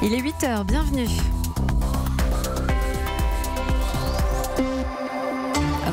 Il est 8h, bienvenue.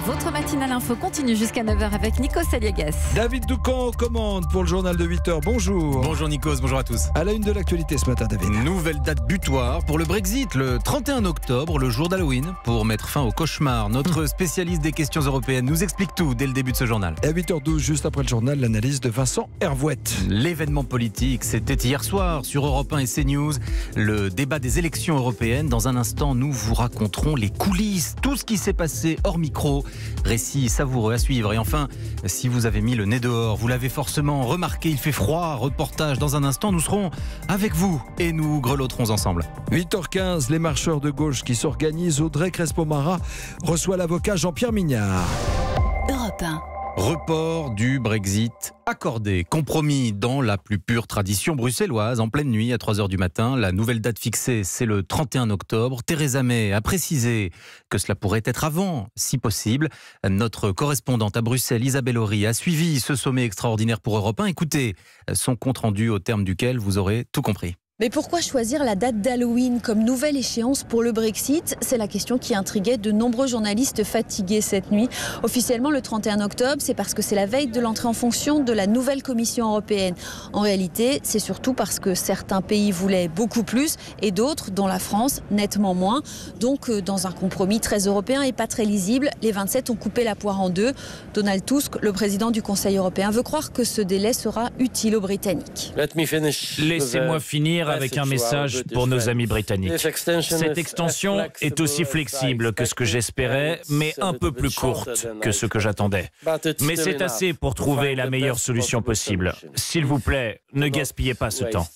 Votre matinale info continue jusqu'à 9h avec Nikos Aliagas. David Doucan commande pour le journal de 8h. Bonjour. Bonjour Nikos, bonjour à tous. À la une de l'actualité ce matin, David. Nouvelle date butoir pour le Brexit, le 31 octobre, le jour d'Halloween, pour mettre fin au cauchemar. Notre spécialiste des questions européennes nous explique tout dès le début de ce journal. Et à 8h12, juste après le journal, l'analyse de Vincent Hervouette. L'événement politique, c'était hier soir sur Europe 1 et CNews. Le débat des élections européennes. Dans un instant, nous vous raconterons les coulisses, tout ce qui s'est passé hors micro. Récit savoureux à suivre. Et enfin, si vous avez mis le nez dehors, vous l'avez forcément remarqué, il fait froid. Reportage dans un instant, nous serons avec vous et nous grelotterons ensemble. 8h15, les marcheurs de gauche qui s'organisent. Audrey Crespo-Mara reçoit l'avocat Jean-Pierre Mignard. Europe 1. Report du Brexit accordé, compromis dans la plus pure tradition bruxelloise. En pleine nuit, à 3h du matin, la nouvelle date fixée, c'est le 31 octobre. Theresa May a précisé que cela pourrait être avant, si possible. Notre correspondante à Bruxelles, Isabelle Horry, a suivi ce sommet extraordinaire pour Europe 1. Écoutez son compte-rendu au terme duquel vous aurez tout compris. Mais pourquoi choisir la date d'Halloween comme nouvelle échéance pour le Brexit? C'est la question qui intriguait de nombreux journalistes fatigués cette nuit. Officiellement, le 31 octobre, c'est parce que c'est la veille de l'entrée en fonction de la nouvelle Commission européenne. En réalité, c'est surtout parce que certains pays voulaient beaucoup plus et d'autres, dont la France, nettement moins. Donc, dans un compromis très européen et pas très lisible, les 27 ont coupé la poire en deux. Donald Tusk, le président du Conseil européen, veut croire que ce délai sera utile aux Britanniques. Laissez-moi finir avec un message pour nos amis britanniques. Cette extension est aussi flexible que ce que j'espérais, mais un peu plus courte que ce que j'attendais. Mais c'est assez pour trouver la meilleure solution possible. S'il vous plaît, ne gaspillez pas ce temps.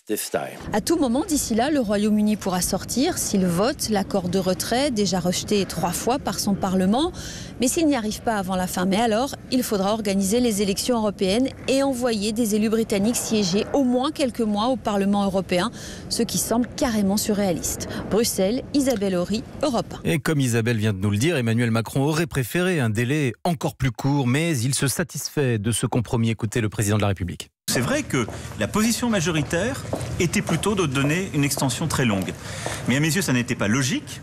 À tout moment, d'ici là, le Royaume-Uni pourra sortir s'il vote l'accord de retrait, déjà rejeté 3 fois par son Parlement. Mais s'il n'y arrive pas avant la fin mai, alors il faudra organiser les élections européennes et envoyer des élus britanniques siéger au moins quelques mois au Parlement européen, ce qui semble carrément surréaliste. Bruxelles, Isabelle Horry, Europe 1. Et comme Isabelle vient de nous le dire, Emmanuel Macron aurait préféré un délai encore plus court, mais il se satisfait de ce compromis. Écoutez le président de la République. C'est vrai que la position majoritaire était plutôt de donner une extension très longue. Mais à mes yeux, ça n'était pas logique.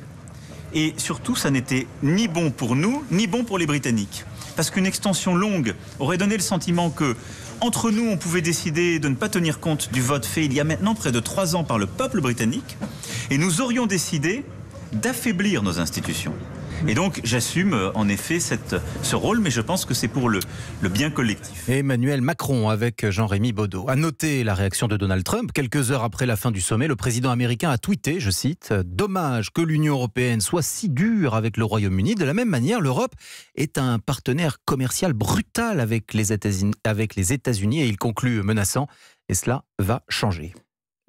Et surtout, ça n'était ni bon pour nous, ni bon pour les Britanniques. Parce qu'une extension longue aurait donné le sentiment que, entre nous, on pouvait décider de ne pas tenir compte du vote fait il y a maintenant près de 3 ans par le peuple britannique. Et nous aurions décidé d'affaiblir nos institutions. Et donc, j'assume en effet ce rôle, mais je pense que c'est pour le bien collectif. Emmanuel Macron avec Jean-Rémy Baudot. À noter la réaction de Donald Trump. Quelques heures après la fin du sommet, le président américain a tweeté, je cite, « Dommage que l'Union européenne soit si dure avec le Royaume-Uni. De la même manière, l'Europe est un partenaire commercial brutal avec les États-Unis. » Et il conclut menaçant, et cela va changer.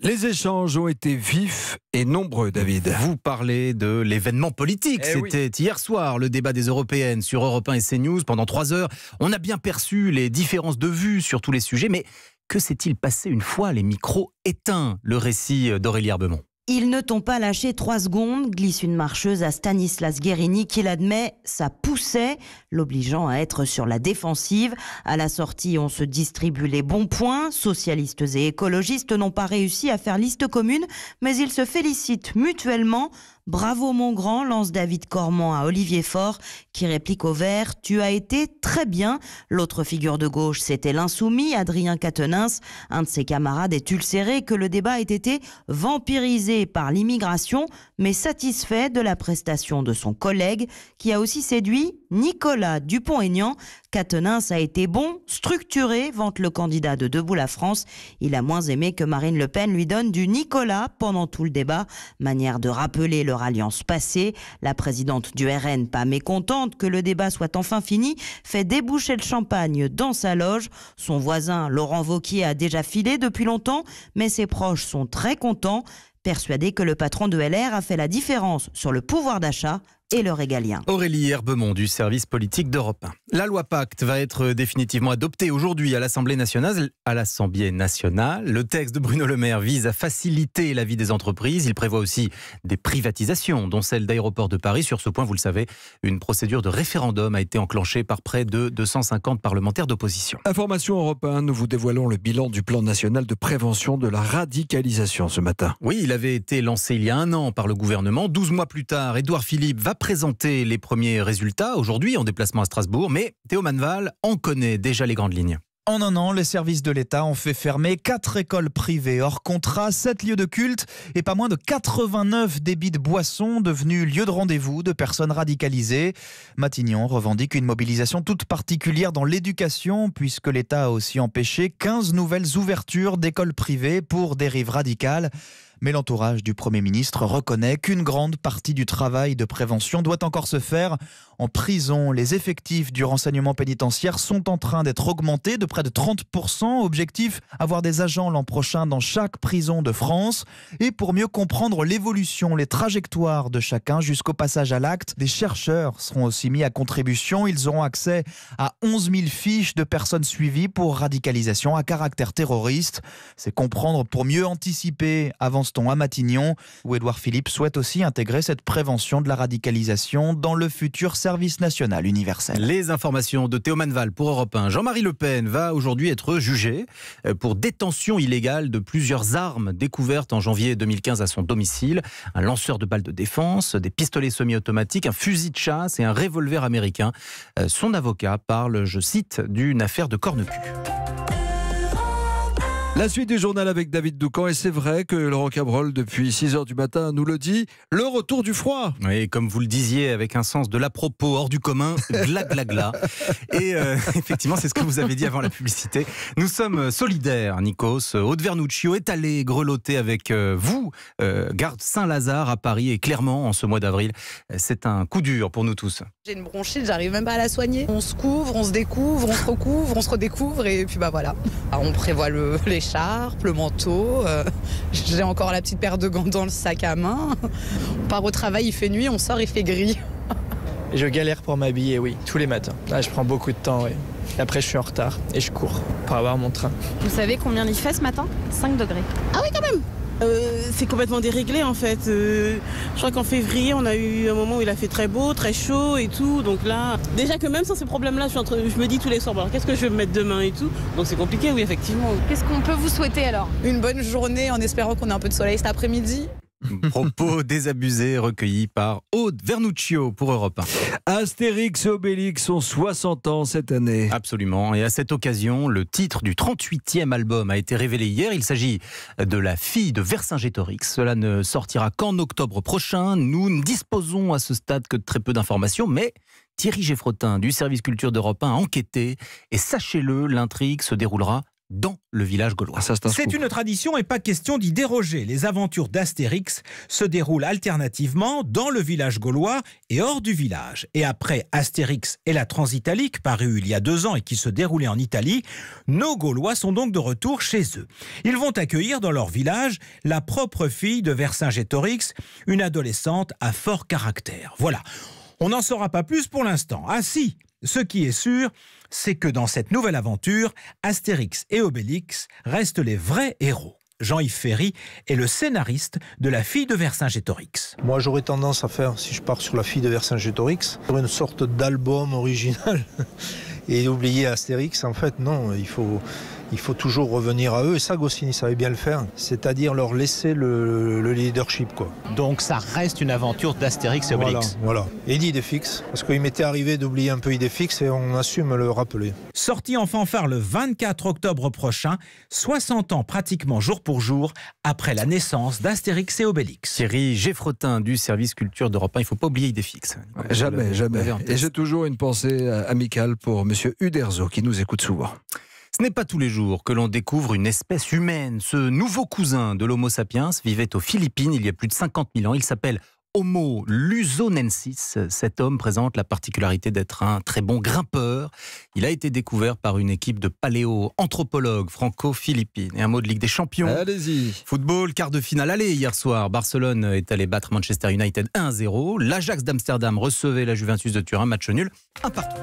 Les échanges ont été vifs et nombreux, David. Vous parlez de l'événement politique. C'était hier soir, le débat des Européennes sur Europe 1 et CNews pendant 3 heures. On a bien perçu les différences de vues sur tous les sujets, mais que s'est-il passé une fois les micros éteints? Le récit d'Aurélie Herbemont. Ils ne t'ont pas lâché 3 secondes, glisse une marcheuse à Stanislas Guérini qui l'admet, ça poussait, l'obligeant à être sur la défensive. À la sortie, on se distribue les bons points. Socialistes et écologistes n'ont pas réussi à faire liste commune, mais ils se félicitent mutuellement. Bravo mon grand, lance David Cormand à Olivier Faure, qui réplique au vert, tu as été très bien. L'autre figure de gauche, c'était l'insoumis, Adrien Quatennens. Un de ses camarades est ulcéré que le débat ait été vampirisé par l'immigration, mais satisfait de la prestation de son collègue, qui a aussi séduit Nicolas Dupont-Aignan. Quatennens a été bon, structuré, vante le candidat de Debout la France. Il a moins aimé que Marine Le Pen lui donne du Nicolas pendant tout le débat. Manière de rappeler leur alliance passée. La présidente du RN, pas mécontente que le débat soit enfin fini, fait déboucher le champagne dans sa loge. Son voisin, Laurent Wauquiez, a déjà filé depuis longtemps, mais ses proches sont très contents, persuadés que le patron de LR a fait la différence sur le pouvoir d'achat et le régalien. Aurélie Herbemont du service politique d'Europe 1. La loi Pacte va être définitivement adoptée aujourd'hui à l'Assemblée nationale. Le texte de Bruno Le Maire vise à faciliter la vie des entreprises. Il prévoit aussi des privatisations, dont celle d'Aéroports de Paris. Sur ce point, vous le savez, une procédure de référendum a été enclenchée par près de 250 parlementaires d'opposition. Information Europe 1, nous vous dévoilons le bilan du plan national de prévention de la radicalisation ce matin. Oui, il avait été lancé il y a 1 an par le gouvernement. 12 mois plus tard, Édouard Philippe va présenter les premiers résultats aujourd'hui en déplacement à Strasbourg. Mais Théo Manval en connaît déjà les grandes lignes. En 1 an, les services de l'État ont fait fermer 4 écoles privées hors contrat, 7 lieux de culte et pas moins de 89 débits de boissons devenus lieux de rendez-vous de personnes radicalisées. Matignon revendique une mobilisation toute particulière dans l'éducation puisque l'État a aussi empêché 15 nouvelles ouvertures d'écoles privées pour dérives radicales. Mais l'entourage du Premier ministre reconnaît qu'une grande partie du travail de prévention doit encore se faire. En prison, les effectifs du renseignement pénitentiaire sont en train d'être augmentés de près de 30%. Objectif, avoir des agents l'an prochain dans chaque prison de France. Et pour mieux comprendre l'évolution, les trajectoires de chacun jusqu'au passage à l'acte, des chercheurs seront aussi mis à contribution. Ils auront accès à 11 000 fiches de personnes suivies pour radicalisation à caractère terroriste. C'est comprendre pour mieux anticiper, avance-t-on à Matignon, où Édouard Philippe souhaite aussi intégrer cette prévention de la radicalisation dans le futur service national universel. Les informations de Théo Manval pour Europe 1. Jean-Marie Le Pen va aujourd'hui être jugé pour détention illégale de plusieurs armes découvertes en janvier 2015 à son domicile. Un lanceur de balles de défense, des pistolets semi-automatiques, un fusil de chasse et un revolver américain. Son avocat parle, je cite, d'une affaire de corne-cul. La suite du journal avec David Doucan, et c'est vrai que Laurent Cabrol, depuis 6h du matin, nous le dit, le retour du froid. Oui, comme vous le disiez, avec un sens de l'à-propos hors du commun, gla gla gla. Et effectivement, c'est ce que vous avez dit avant la publicité. Nous sommes solidaires, Nikos. Aude Vernuccio est allé grelotter avec vous, gare Saint-Lazare à Paris et Clermont en ce mois d'avril. C'est un coup dur pour nous tous. J'ai une bronchite, j'arrive même pas à la soigner. On se couvre, on se découvre, on se recouvre, on se redécouvre et puis bah voilà. Alors, on prévoit l'écharpe, le manteau, j'ai encore la petite paire de gants dans le sac à main. On part au travail, il fait nuit, on sort, il fait gris. Je galère pour m'habiller, oui, tous les matins. Là, je prends beaucoup de temps, oui. Et après, je suis en retard et je cours pour avoir mon train. Vous savez combien il fait ce matin ? 5 degrés. Ah oui, quand même. C'est complètement déréglé en fait. Je crois qu'en février, on a eu un moment où il a fait très beau, très chaud et tout. Donc là, déjà que même sans ces problèmes-là, je me dis tous les soirs, alors qu'est-ce que je vais me mettre demain et tout. Donc c'est compliqué, oui, effectivement. Qu'est-ce qu'on peut vous souhaiter alors ? Une bonne journée en espérant qu'on ait un peu de soleil cet après-midi. Propos désabusés recueillis par Aude Vernuccio pour Europe 1. Astérix et Obélix ont 60 ans cette année. Absolument. Et à cette occasion, le titre du 38e album a été révélé hier. Il s'agit de La fille de Vercingétorix. Cela ne sortira qu'en octobre prochain. Nous ne disposons à ce stade que de très peu d'informations, mais Thierry Geffrotin du service culture d'Europe 1 a enquêté. Et sachez-le, l'intrigue se déroulera dans le village gaulois. C'est une tradition et pas question d'y déroger. Les aventures d'Astérix se déroulent alternativement dans le village gaulois et hors du village. Et après Astérix et la Transitalique, paru il y a 2 ans et qui se déroulait en Italie, nos Gaulois sont donc de retour chez eux. Ils vont accueillir dans leur village la propre fille de Vercingétorix, une adolescente à fort caractère. Voilà. On n'en saura pas plus pour l'instant. Ah si, ce qui est sûr, c'est que dans cette nouvelle aventure, Astérix et Obélix restent les vrais héros. Jean-Yves Ferry est le scénariste de La fille de Vercingétorix. Moi, j'aurais tendance à faire, si je pars sur La fille de Vercingétorix, une sorte d'album original et oublier Astérix. En fait, non, il faut toujours revenir à eux. Et ça, Goscinny savait bien le faire. C'est-à-dire leur laisser le leadership, quoi. Donc ça reste une aventure d'Astérix et Obélix. Voilà. Et d'Idéfix. Parce qu'il m'était arrivé d'oublier un peu Idéfix et on assume le rappeler. Sorti en fanfare le 24 octobre prochain, 60 ans pratiquement jour pour jour après la naissance d'Astérix et Obélix. Thierry Geffrotin du service culture d'Europe 1. Il ne faut pas oublier Idéfix. Jamais. Et j'ai toujours une pensée amicale pour monsieur Uderzo qui nous écoute souvent. Ce n'est pas tous les jours que l'on découvre une espèce humaine. Ce nouveau cousin de l'Homo sapiens vivait aux Philippines il y a plus de 50 000 ans. Il s'appelle Homo luzonensis. Cet homme présente la particularité d'être un très bon grimpeur. Il a été découvert par une équipe de paléo-anthropologues franco-philippines. Et un mot de Ligue des Champions. Allez-y. Football, quart de finale aller hier soir. Barcelone est allé battre Manchester United 1-0. L'Ajax d'Amsterdam recevait la Juventus de Turin, match nul, un partout.